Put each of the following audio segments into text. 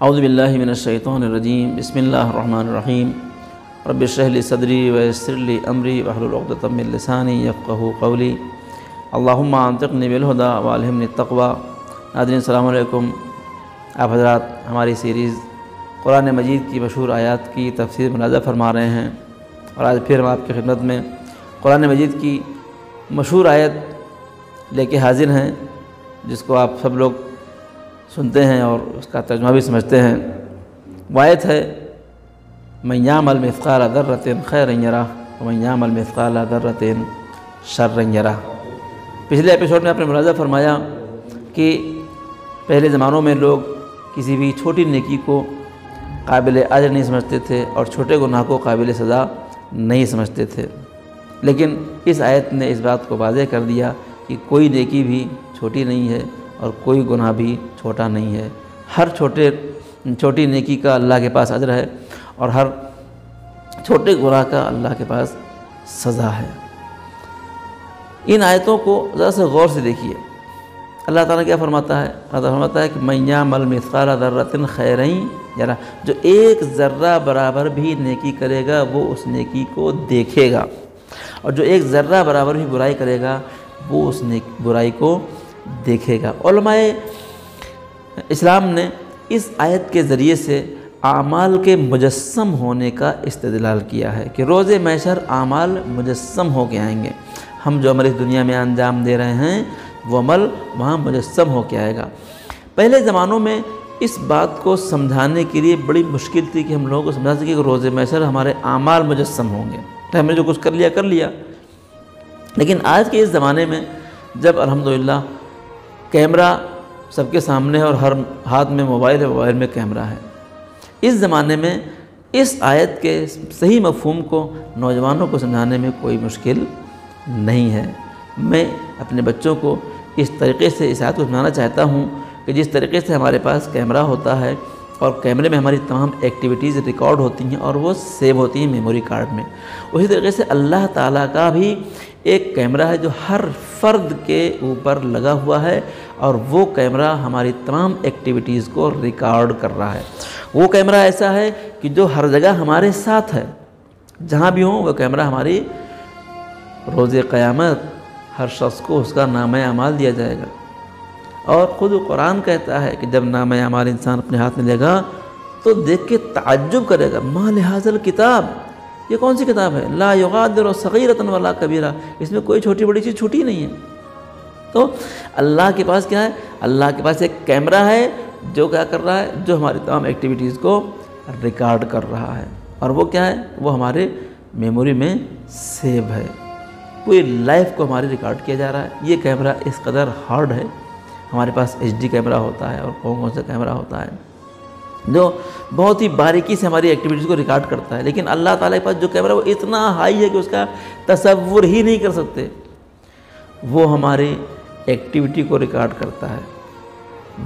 اعوذ باللہ من الشیطان الرجیم بسم اللہ الرحمن الرحیم رب اشرح لی صدری ویسر لی امری واحلل عقدۃ من لسانی یفقہوا قولی اللہم انطقنی بالہدی والہمنی التقوی۔ ناظرین السلام علیکم، آپ حضرات ہماری سیریز قرآن مجید کی مشہور آیات کی تفسیر ملاحظہ فرما رہے ہیں، اور آج پھر ہم آپ کی خدمت میں قرآن مجید کی مشہور آیت لے کے حاضر ہیں، جس کو آپ سب لوگ سنتے ہیں اور اس کا ترجمہ بھی سمجھتے ہیں۔ وہ آیت ہے من یعمل مثقال ذرۃ خیرا یرہ ومن یعمل مثقال ذرۃ شرا یرہ۔ پچھلے ایپیسوڈ میں آپ نے ملاحظہ فرمایا کہ پہلے زمانوں میں لوگ کسی بھی چھوٹی نیکی کو قابل اجر نہیں سمجھتے تھے اور چھوٹے گناہ کو قابل سزا نہیں سمجھتے تھے، لیکن اس آیت نے اس بات کو واضح کر دیا کہ کوئی نیکی بھی چھوٹی نہیں ہے اور کوئی گناہ بھی چھوٹا نہیں ہے۔ ہر چھوٹی نیکی کا اللہ کے پاس اجر ہے اور ہر چھوٹے گناہ کا اللہ کے پاس سزا ہے۔ ان آیتوں کو ذرا سے غور سے دیکھیے، اللہ تعالیٰ کیا فرماتا ہے؟ اللہ تعالیٰ فرماتا ہے کہ من یعمل مثقال ذرۃ خیرا یرہ، جو ایک ذرہ برابر بھی نیکی کرے گا وہ اس نیکی کو دیکھے گا، اور جو ایک ذرہ برابر بھی برائی کرے گا وہ اس برائی کو دیکھے گا۔ علماء اسلام نے اس آیت کے ذریعے سے اعمال کے مجسم ہونے کا استدلال کیا ہے کہ روز محشر اعمال مجسم ہو کے آئیں گے۔ ہم جو عمل اس دنیا میں انجام دے رہے ہیں وہ عمل وہاں مجسم ہو کے آئے گا۔ پہلے زمانوں میں اس بات کو سمجھانے کے لیے بڑی مشکل تھی کہ ہم لوگوں کو سمجھا سکیں کہ روز محشر ہمارے اعمال مجسم ہوں گے، تو ہم نے جو کچھ کر لیا۔ لیکن آج کے اس زمانے میں جب الحمدللہ کیمرہ سب کے سامنے ہے اور ہر ہاتھ میں موبائل ہے، موبائل میں کیمرہ ہے، اس زمانے میں اس آیت کے صحیح مفہوم کو نوجوانوں کو سمجھانے میں کوئی مشکل نہیں ہے۔ میں اپنے بچوں کو اس طریقے سے اس آیت کو سمجھانا چاہتا ہوں کہ جس طریقے سے ہمارے پاس کیمرہ ہوتا ہے اور کیمرے میں ہماری تمام ایکٹیویٹیز ریکارڈ ہوتی ہیں اور وہ سیو ہوتی ہیں میموری کارڈ میں، اسی طریقے سے اللہ تعالیٰ کا بھی ایک کیمرہ ہے جو ہر فرد کے اوپر لگا ہوا ہے، اور وہ کیمرہ ہماری تمام ایکٹیویٹیز کو ریکارڈ کر رہا ہے۔ وہ کیمرہ ایسا ہے کہ جو ہر جگہ ہمارے ساتھ ہے، جہاں بھی ہوں وہ کیمرہ ہماری روز قیامت ہر شخص کو اس کا نامہ اعمال دیا جائے گا۔ اور خود قرآن کہتا ہے کہ جب نامہ اعمال انسان اپنے ہاتھ میں لے گا تو دیکھ کے تعجب کرے گا، ما لہذا الکتاب، یہ کون سی کتاب ہے؟ لا یغادر صغیرۃ ولا کبیرہ، اس میں کوئی چھوٹی بڑی چیز چھوٹی نہیں ہے۔ تو اللہ کے پاس کیا ہے؟ اللہ کے پاس ایک کیمرہ ہے جو کیا کر رہا ہے؟ جو ہماری تمام ایکٹیویٹیز کو ریکارڈ کر رہا ہے، اور وہ کیا ہے؟ وہ ہمارے میموری میں سیو ہے، پوری لائف کو ہماری ریکارڈ کیا جا رہا ہے۔ یہ کیمرہ اس قدر ہارڈ ہے، ہمارے پاس HD کیمرہ ہوتا ہے اور کون سا کیمرہ ہوتا ہے جو بہت ہی باریکی سے ہماری ایکٹیویٹیز کو ریکارڈ کرتا ہے، لیکن اللہ تعالیٰ کے پاس جو کیمرہ وہ اتنا ہائی ہے کہ اس کا تصور ہی نہیں کر سکتے۔ وہ ہماری ایکٹیویٹی کو ریکارڈ کرتا ہے،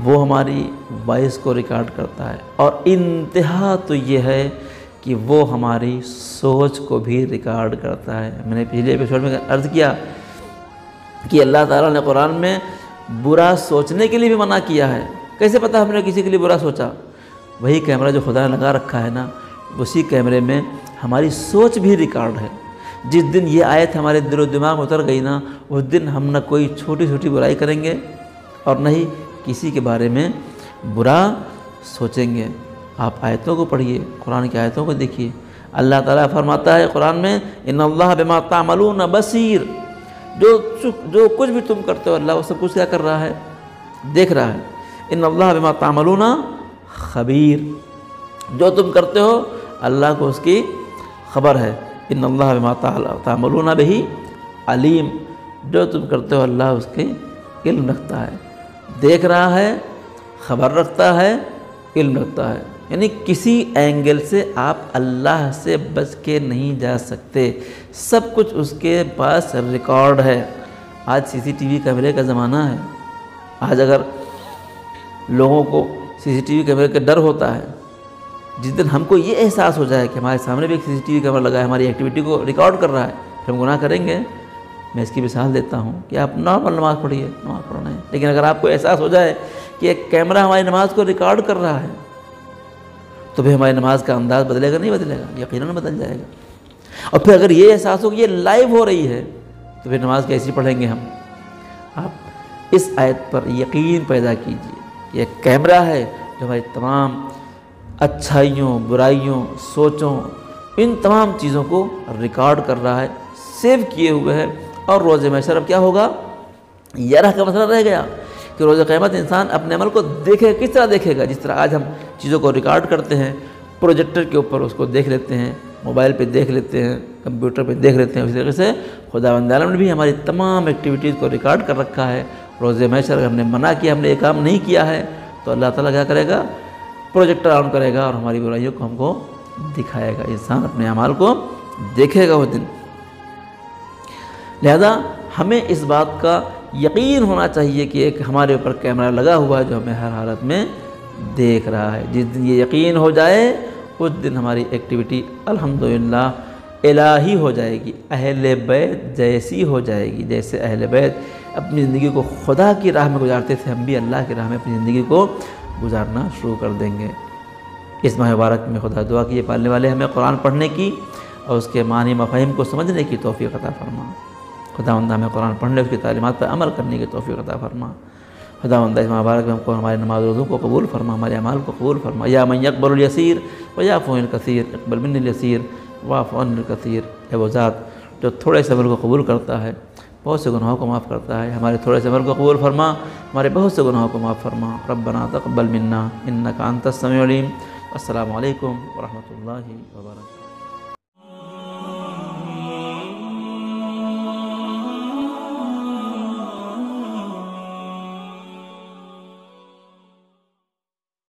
وہ ہماری وائس کو ریکارڈ کرتا ہے، اور انتہا تو یہ ہے کہ وہ ہماری سوچ کو بھی ریکارڈ کرتا ہے۔ میں نے پچھلے ایپیسوڈ میں عرض کیا کہ اللہ تعالیٰ نے قرآن میں برا سوچنے کے لیے بھی منع کیا ہے۔ کیسے پتہ ہم نے کسی کے لیے برا سوچا؟ وہی کیمرہ جو خدا نے لگا رکھا ہے نا، اسی کیمرے میں ہماری سوچ بھی ریکارڈ ہے۔ جس دن یہ آیت ہمارے دل و دماغ میں اتر گئی نا، اس دن ہم نہ کوئی چھوٹی چھوٹی برائی کریں گے اور نہ ہی کسی کے بارے میں برا سوچیں گے۔ آپ آیتوں کو پڑھیے، قرآن کی آیتوں کو دیکھیے۔ اللہ تعالیٰ فرماتا ہے قرآن میں ان اللہ بما تعملون بصیر، جو کچھ بھی تم کرتے ہو اللہ وہ سب کچھ کیا کر رہا ہے؟ دیکھ رہا ہے۔ ان اللہ بما تعملون خبیر، جو تم کرتے ہو اللہ کو اس کی خبر ہے۔ ان اللہ بما تعملون بہ علیم، جو تم کرتے ہو اللہ اس کے علم رکھتا ہے، دیکھ رہا ہے، خبر رکھتا ہے، علم رکھتا ہے۔ یعنی کسی اینگل سے آپ اللہ سے بچ کے نہیں جا سکتے، سب کچھ اس کے پاس ریکارڈ ہے۔ آج CCTV کیمرے کا زمانہ ہے۔ آج اگر لوگوں کو CCTV کیمرے کا ڈر ہوتا ہے، جس دن ہم کو یہ احساس ہو جائے کہ ہمارے سامنے بھی ایک CCTV کیمرہ لگا ہے، ہماری ایکٹیویٹی کو ریکارڈ کر رہا ہے، پھر ہم گناہ کریں گے۔ میں اس کی مثال دیتا ہوں کہ آپ نارمل نماز پڑھیے، نماز پڑھنا ہے، لیکن اگر آپ کو احساس ہو جائے کہ ایک کیمرہ ہماری نماز کو ریکارڈ کر رہا ہے، تو پھر ہماری نماز کا انداز بدلے گا نہیں بدلے گا؟ یقیناً بدل جائے گا۔ اور پھر اگر یہ احساس ہو کہ یہ لائیو ہو رہی ہے تو پھر نماز کیسی پڑھیں گے ہم؟ آپ اس آیت پر یقین پیدا کیجئے کہ ایک کیمرہ ہے جو ہماری تمام اچھائیوں، برائیوں، سوچوں، ان تمام چیزوں کو ریکارڈ کر رہا ہے، سیو کیے ہوئے ہے۔ اور روز محشر اب کیا ہوگا؟ یرہ کا مسئلہ رہ گیا کہ روز قیامت انسان اپنے عمل کو دیکھے، کس طرح دیکھے گا؟ جس طرح آج ہم چیزوں کو ریکارڈ کرتے ہیں، پروجیکٹر کے اوپر اس کو دیکھ لیتے ہیں، موبائل پہ دیکھ لیتے ہیں، کمپیوٹر پہ دیکھ لیتے ہیں، اسی طریقے سے خداوند عالم نے بھی ہماری تمام ایکٹیویٹیز کو ریکارڈ کر رکھا ہے۔ روز محشر اگر ہم نے منع کیا، ہم نے یہ کام نہیں کیا ہے، تو اللہ تعالیٰ کیا کرے گا؟ پروجیکٹر آن کرے گا اور ہماری برائیوں کو ہم کو دکھائے گا۔ انسان اپنے اعمال کو دیکھے گا وہ دن۔ لہذا ہمیں اس بات کا یقین ہونا چاہیے کہ ایک ہمارے اوپر کیمرہ لگا ہوا ہے جو ہمیں ہر حالت میں دیکھ رہا ہے۔ جس دن یہ یقین ہو جائے اس دن ہماری ایکٹیویٹی الحمدللہ الہی ہو جائے گی، اہل بیت جیسی ہو جائے گی۔ جیسے اہل بیت اپنی زندگی کو خدا کی راہ میں گزارتے تھے، ہم بھی اللہ کی راہ میں اپنی زندگی کو گزارنا شروع کر دیں گے۔ اس ماہ مبارک میں خدا دعا کیے پالنے والے ہمیں قرآن پڑھنے کی اور اس کے معنی مفاہیم کو سمجھنے کی توفیق عطا فرما۔ خداوند ہمیں قرآن پڑھنے، اس کی تعلیمات پر عمل کرنے کی توفیق عطا فرما۔ خداوند اس مبارک میں ہم کو ہمارے نماز روزوں کو قبول فرما، ہمارے اعمال کو قبول فرما۔ یا من یقبل الیسیر ویعفو عن الکثیر اقبل منی الیسیر واعف عن الکثیر۔ اے وہ ذات جو تھوڑے سے عمل کو قبول کرتا ہے، بہت سے گناہوں کو معاف کرتا ہے، ہمارے تھوڑے سے عمل کو قبول فرما، ہمارے بہت سے گناہوں کو معاف فرما۔ ربنا تقبل منا انک انت السمیع العلیم۔ السلام علیکم ورحمۃ اللہ وبرکاتہ۔